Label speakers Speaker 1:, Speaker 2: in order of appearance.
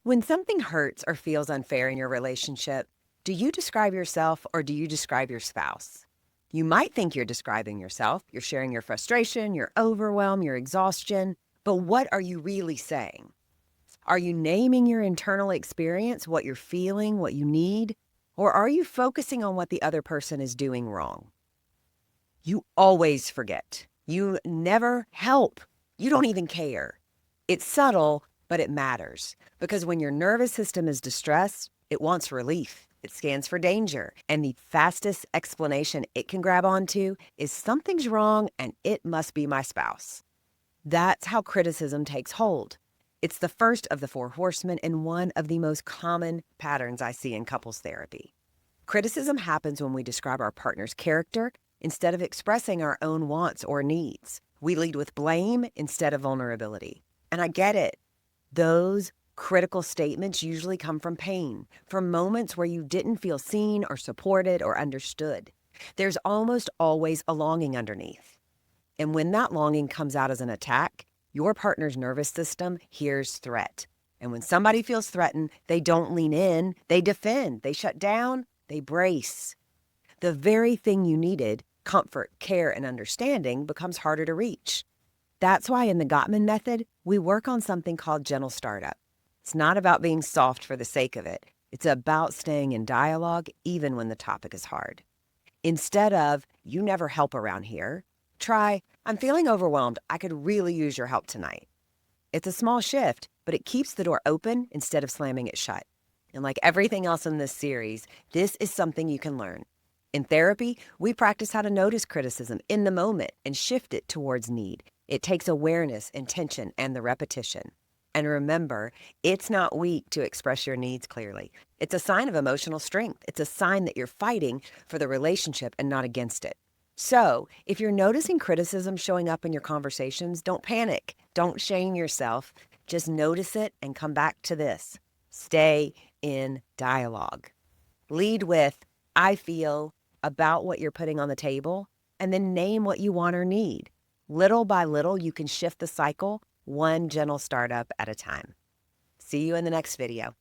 Speaker 1: When something hurts or feels unfair in your relationship, do you describe yourself or do you describe your spouse? You might think you're describing yourself. You're sharing your frustration, your overwhelm, your exhaustion. But what are you really saying? Are you naming your internal experience, what you're feeling, what you need? Or are you focusing on what the other person is doing wrong? You always forget. You never help. You don't even care. It's subtle, but it matters. Because when your nervous system is distressed, it wants relief. It scans for danger. And the fastest explanation it can grab onto is something's wrong and it must be my spouse. That's how criticism takes hold. It's the first of the Four Horsemen and one of the most common patterns I see in couples therapy. Criticism happens when we describe our partner's character instead of expressing our own wants or needs. We lead with blame instead of vulnerability. And I get it. Those critical statements usually come from pain, from moments where you didn't feel seen or supported or understood. There's almost always a longing underneath. And when that longing comes out as an attack, your partner's nervous system hears threat. And when somebody feels threatened, they don't lean in, they defend, they shut down, they brace. The very thing you needed, comfort, care, and understanding, becomes harder to reach. That's why in the Gottman method, we work on something called gentle startup. It's not about being soft for the sake of it. It's about staying in dialogue even when the topic is hard. Instead of, you never help around here, try, I'm feeling overwhelmed. I could really use your help tonight. It's a small shift, but it keeps the door open instead of slamming it shut. And like everything else in this series, this is something you can learn. In therapy, we practice how to notice criticism in the moment and shift it towards need. It takes awareness, intention, and the repetition. And remember, it's not weak to express your needs clearly. It's a sign of emotional strength. It's a sign that you're fighting for the relationship and not against it. So, if you're noticing criticism showing up in your conversations, don't panic. Don't shame yourself. Just notice it and come back to this. Stay in dialogue. Lead with, I feel, about what you're putting on the table, and then name what you want or need. Little by little, you can shift the cycle, one gentle startup at a time. See you in the next video.